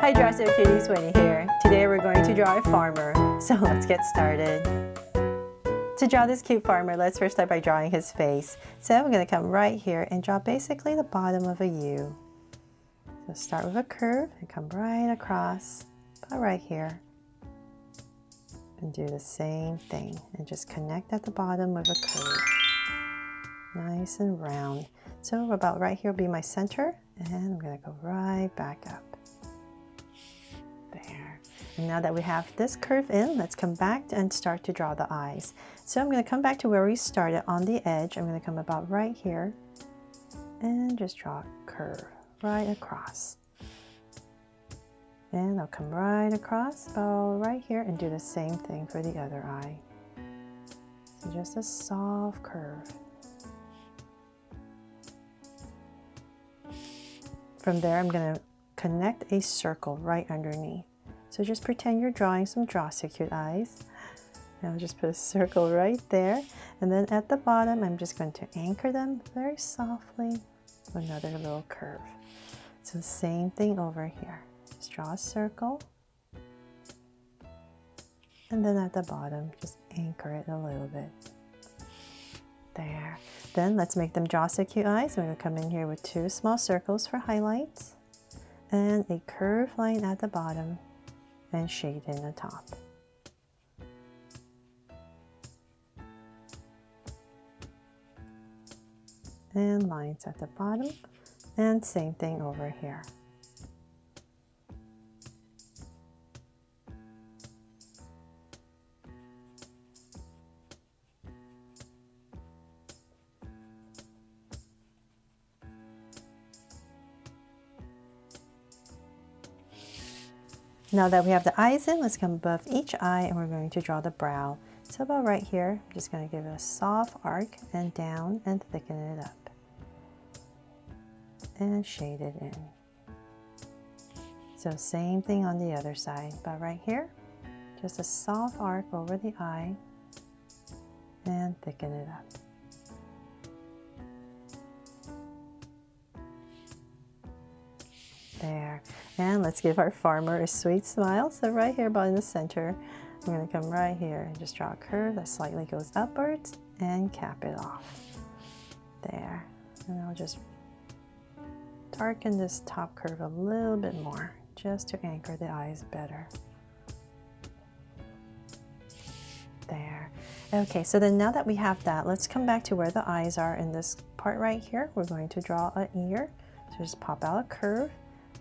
Hi Dresser Cuties, Winnie here. Today we're going to draw a farmer, so let's get started. To draw this cute farmer, let's first start by drawing his face. So I'm going to come right here and draw basically the bottom of a U. So start with a curve and come right across, about right here. And do the same thing and just connect at the bottom with a curve. Nice and round. So about right here will be my center, and I'm going to go right back up. There. And now that we have this curve in, let's come back and start to draw the eyes. So I'm going to come back to where we started on the edge. I'm going to come about right here and just draw a curve right across. And I'll come right across about right here and do the same thing for the other eye. So just a soft curve. From there, I'm going to connect a circle right underneath. So just pretend you're drawing some Draw So Cute eyes. And I'll just put a circle right there. And then at the bottom, I'm just going to anchor them very softly with another little curve. So same thing over here. Just draw a circle. And then at the bottom, just anchor it a little bit. There. Then let's make them Draw So Cute eyes. I'm going to come in here with two small circles for highlights and a curved line at the bottom and shade in the top. And lines at the bottom, and same thing over here. Now that we have the eyes in, let's come above each eye and we're going to draw the brow. So about right here, I'm just going to give it a soft arc and down and thicken it up. And shade it in. So same thing on the other side. About right here, just a soft arc over the eye and thicken it up. There. And let's give our farmer a sweet smile. So right here about in the center, I'm going to come right here and just draw a curve that slightly goes upwards and cap it off. There. And I'll just darken this top curve a little bit more just to anchor the eyes better. There. Okay, so then now that we have that, let's come back to where the eyes are in this part right here. We're going to draw an ear. So just pop out a curve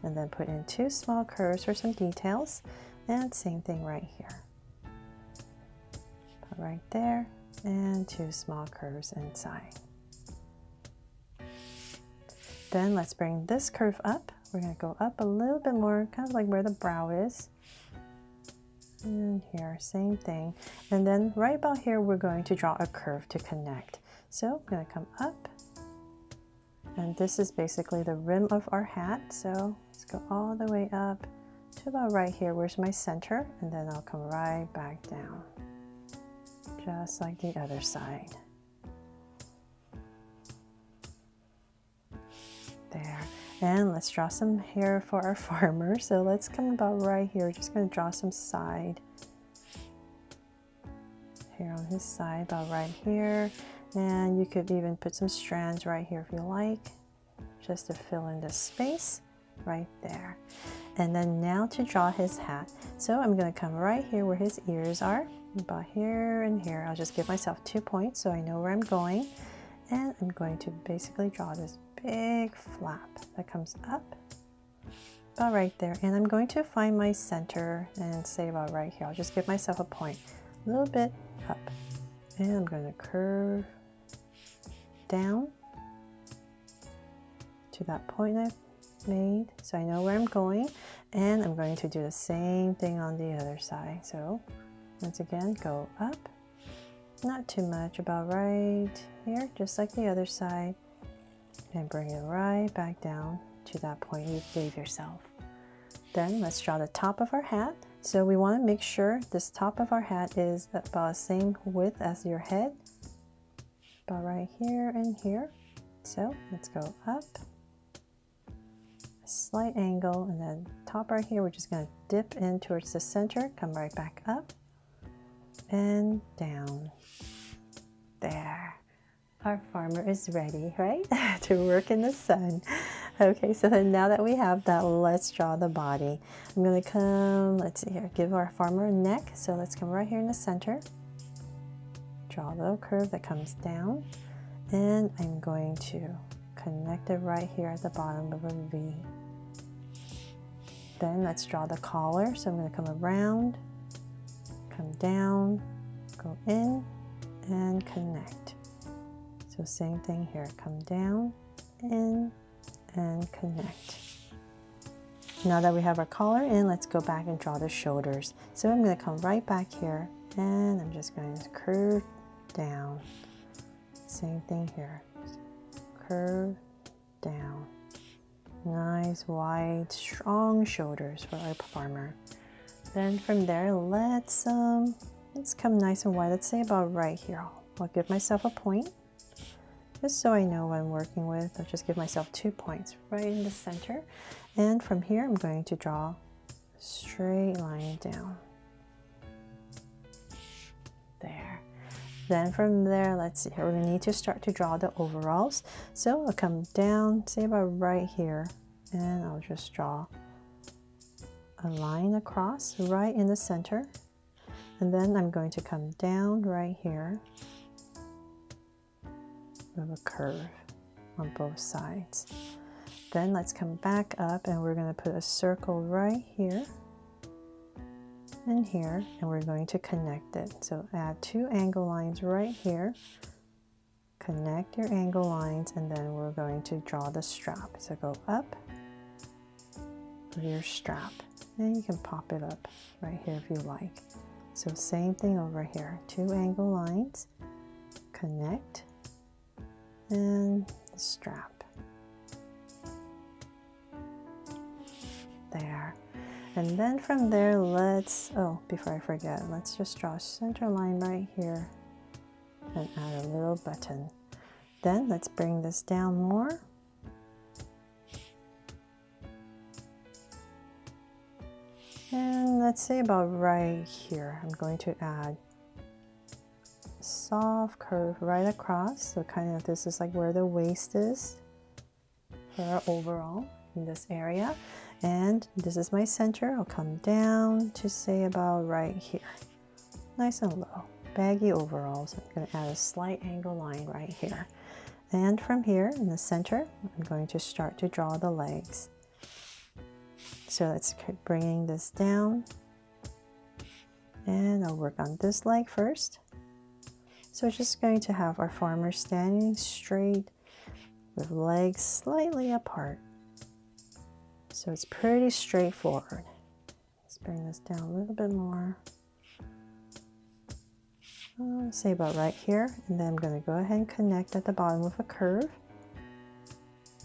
and then put in two small curves for some details, and same thing right here. Put right there and two small curves inside. Then let's bring this curve up. We're going to go up a little bit more, kind of like where the brow is. And here, same thing. And then right about here, we're going to draw a curve to connect. So I'm going to come up. And this is basically the rim of our hat. So let's go all the way up to about right here. Where's my center? And then I'll come right back down, just like the other side. There. And let's draw some hair for our farmer. So let's come about right here. We're just going to draw some side hair on his side, about right here. And you could even put some strands right here if you like, just to fill in the space right there. And then now to draw his hat. So I'm going to come right here where his ears are, about here and here. I'll just give myself 2 points so I know where I'm going. And I'm going to basically draw this big flap that comes up about right there. And I'm going to find my center and say about right here. I'll just give myself a point, a little bit up. And I'm going to curve down to that point I've made so I know where I'm going, and I'm going to do the same thing on the other side. So once again, go up, not too much, about right here, just like the other side, and bring it right back down to that point you gave yourself. Then let's draw the top of our hat. So we want to make sure this top of our hat is about the same width as your head, about right here and here. So let's go up, slight angle, and then top right here, we're just going to dip in towards the center, come right back up and down. There. Our farmer is ready, right? To work in the sun. Okay, so then now that we have that, let's draw the body. I'm going to come, let's see here, give our farmer a neck. So let's come right here in the center. Draw a little curve that comes down. And I'm going to connect it right here at the bottom of a V. Then let's draw the collar. So I'm going to come around, come down, go in, and connect. So same thing here, come down, in, and connect. Now that we have our collar in, let's go back and draw the shoulders. So I'm going to come right back here, and I'm just going to curve down. Same thing here, curve down. Nice, wide, strong shoulders for our farmer. Then from there, let's come nice and wide. Let's say about right here. I'll give myself a point, just so I know what I'm working with. I'll just give myself 2 points right in the center. And from here, I'm going to draw a straight line down. There. Then from there, let's see here, we're going to need to start to draw the overalls. So I'll come down, say about right here, and I'll just draw a line across right in the center. And then I'm going to come down right here with a curve on both sides. Then let's come back up, and we're going to put a circle right here and here, and we're going to connect it. So add 2 angle lines right here, connect your angle lines, and then we're going to draw the strap. So go up with your strap, and you can pop it up right here if you like. So same thing over here, 2 angle lines, connect, and the strap. There. And then from there, let's, oh, before I forget, let's just draw a center line right here and add a little button. Then let's bring this down more. And let's say about right here, I'm going to add a soft curve right across. So kind of this is like where the waist is for our overall in this area. And this is my center. I'll come down to say about right here. Nice and low. Baggy overalls. I'm going to add a slight angle line right here. And from here in the center, I'm going to start to draw the legs. So let's keep bringing this down. And I'll work on this leg first. So we're just going to have our farmer standing straight with legs slightly apart. So it's pretty straightforward. Let's bring this down a little bit more. Say about right here, and then I'm going to go ahead and connect at the bottom with a curve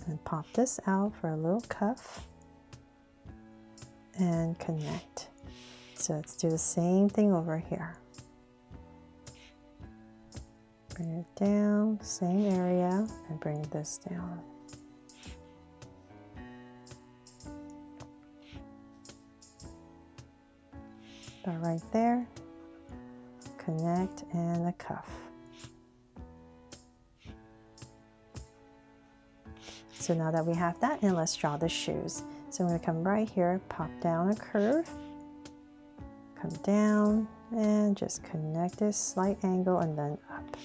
and pop this out for a little cuff and connect. So let's do the same thing over here. Bring it down, same area, and bring this down. But right there, connect, and a cuff. So now that we have that, and let's draw the shoes. So I'm going to come right here, pop down a curve, come down, and just connect this slight angle and then up,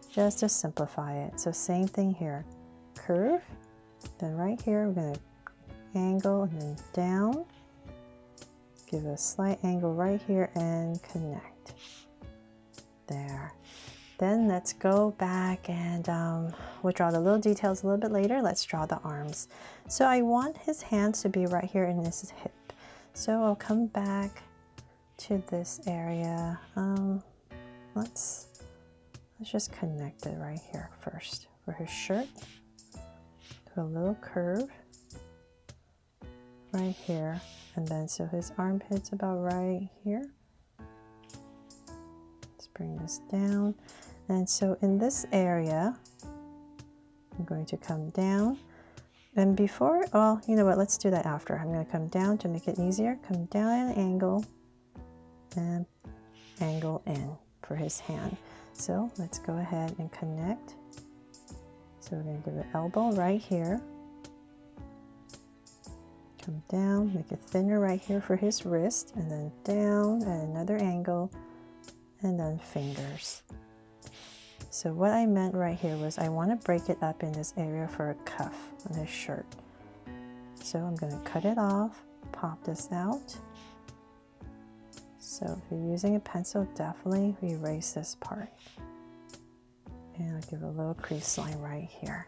just to simplify it. So same thing here, curve, then right here we're going to angle and then down, give a slight angle right here and connect. There. Then let's go back and we'll draw the little details a little bit later. Let's draw the arms. So I want his hands to be right here in his hip. So I'll come back to this area. Let's just connect it right here first for his shirt. Do a little curve right here, and then so his armpit's about right here. Let's bring this down. And so in this area, I'm going to come down And before, well, you know what, let's do that after. I'm going to come down to make it easier. Come down at an angle and angle in for his hand. So let's go ahead and connect. So we're going to do an elbow right here. Come down, make it thinner right here for his wrist, and then down at another angle, and then fingers. So what I meant right here was I want to break it up in this area for a cuff on his shirt. So I'm going to cut it off, pop this out. So if you're using a pencil, definitely erase this part. And I'll give a little crease line right here.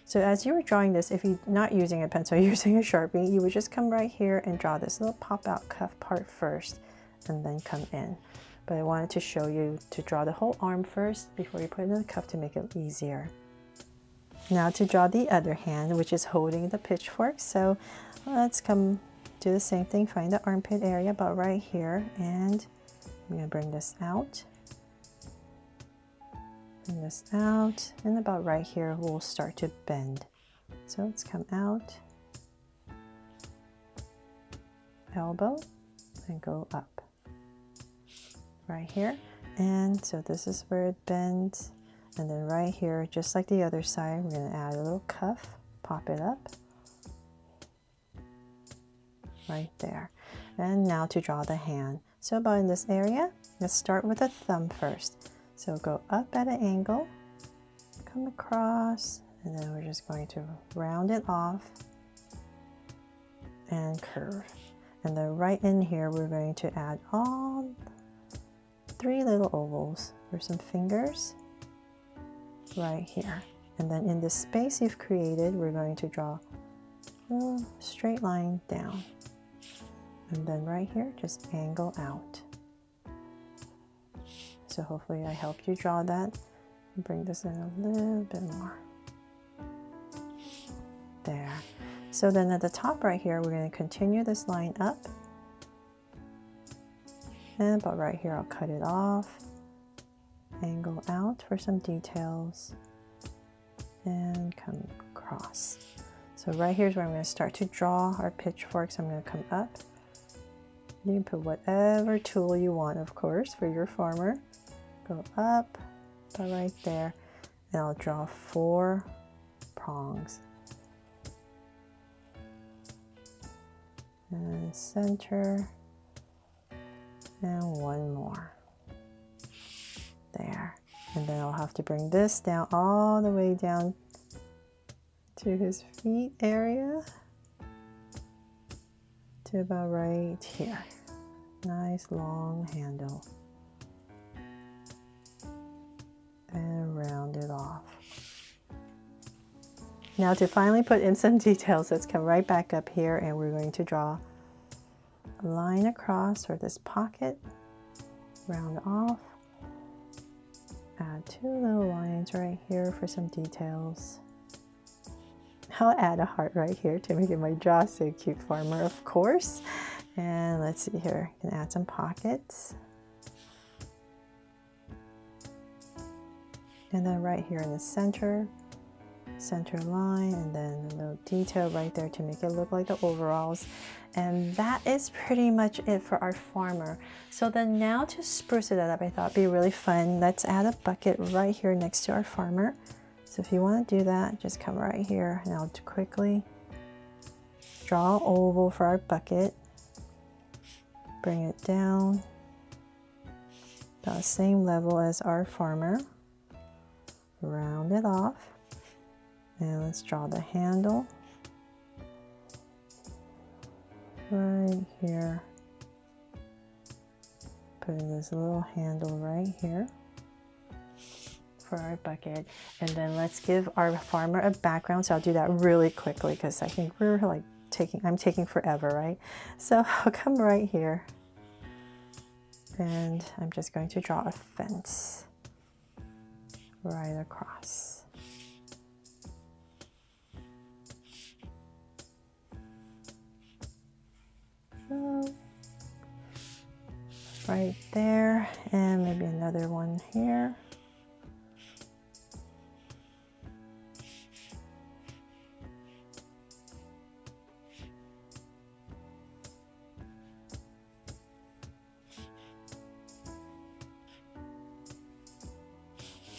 So as you were drawing this, if you're not using a pencil, you're using a Sharpie, you would just come right here and draw this little pop out cuff part first and then come in. But I wanted to show you to draw the whole arm first before you put it in the cuff to make it easier. Now to draw the other hand, which is holding the pitchfork. So let's come do the same thing, find the armpit area about right here, and I'm going to bring this out. Bring this out, and about right here we'll start to bend. So let's come out, elbow, and go up. Right here, and so this is where it bends, and then right here, just like the other side, we're going to add a little cuff, pop it up, right there. And now to draw the hand. So about in this area, let's start with the thumb first. So go up at an angle, come across, and then we're just going to round it off and curve. And then right in here, we're going to add all 3 little ovals for some fingers right here. And then in the space you've created, we're going to draw a straight line down. And then right here, just angle out. So hopefully I helped you draw that. Bring this in a little bit more. There. So then at the top right here, we're going to continue this line up. And about right here, I'll cut it off, angle out for some details, and come across. So right here is where I'm going to start to draw our pitchforks. I'm going to come up. You can put whatever tool you want, of course, for your farmer. Go up, about right there, and I'll draw 4 prongs. And center. And 1 more. There. And then I'll have to bring this down all the way down to his feet area. To about right here. Nice long handle. And round it off. Now to finally put in some details, let's come right back up here and we're going to draw a line across for this pocket, round off, add 2 little lines right here for some details. I'll add a heart right here to make it my jaw so cute farmer, of course. And let's see here, I can add some pockets. And then right here in the center line, and then a little detail right there to make it look like the overalls. And that is pretty much it for our farmer. So then now to spruce it up, I thought it'd be really fun. Let's add a bucket right here next to our farmer. So if you want to do that, just come right here and I'll quickly draw an oval for our bucket. Bring it down about the same level as our farmer. Round it off. And let's draw the handle right here. Put in this little handle right here for our bucket. And then let's give our farmer a background. So I'll do that really quickly because I think we're like I'm taking forever, right? So I'll come right here and I'm just going to draw a fence right across. Right there, and maybe another one here.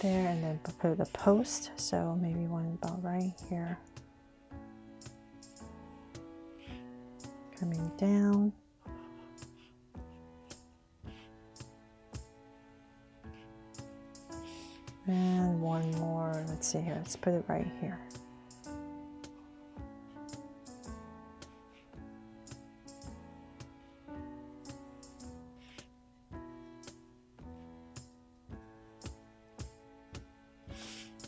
there, and then put a post, so maybe one about right here. Coming down. And one more, let's see here, let's put it right here.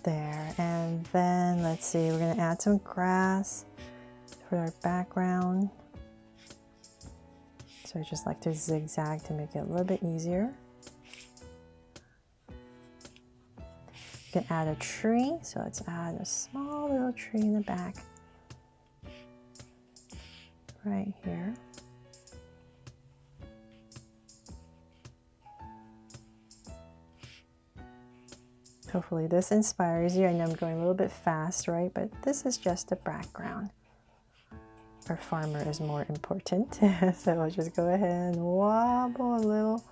There, and then let's see, we're going to add some grass for our background. So I just like to zigzag to make it a little bit easier. You can add a tree, so let's add a small little tree in the back right here. Hopefully this inspires you. I know I'm going a little bit fast, right? But this is just the background. Our farmer is more important. So I'll just go ahead and wobble a little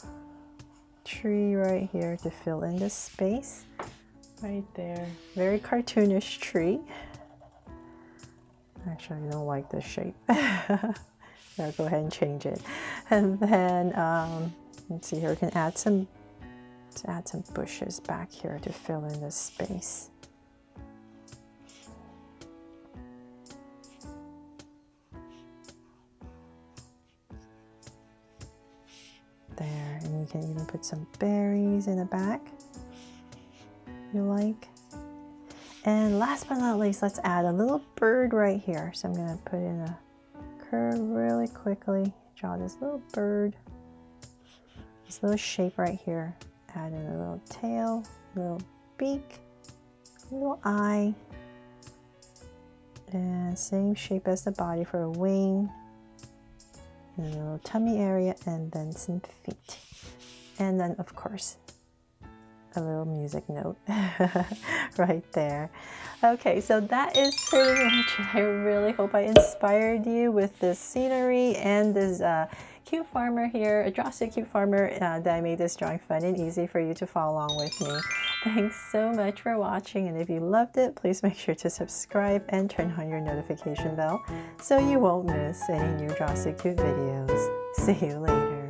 tree right here to fill in the space. Right there. Very cartoonish tree. Actually, I don't like this shape. I'll go ahead and change it. And then, let's see here, we can add some bushes back here to fill in this space. There, and you can even put some berries in the back if you like. And last but not least, let's add a little bird right here. So I'm going to put in a curve really quickly, draw this little bird, this little shape right here. Add in a little tail, little beak, little eye, and same shape as the body for a wing, and a little tummy area, and then some feet. And then, of course, a little music note right there. Okay, so that is pretty much it. I really hope I inspired you with this scenery and this cute farmer here, a drastic cute farmer, that I made this drawing fun and easy for you to follow along with me. Thanks so much for watching, and if you loved it, please make sure to subscribe and turn on your notification bell so you won't miss any new drastic cute videos. See you later.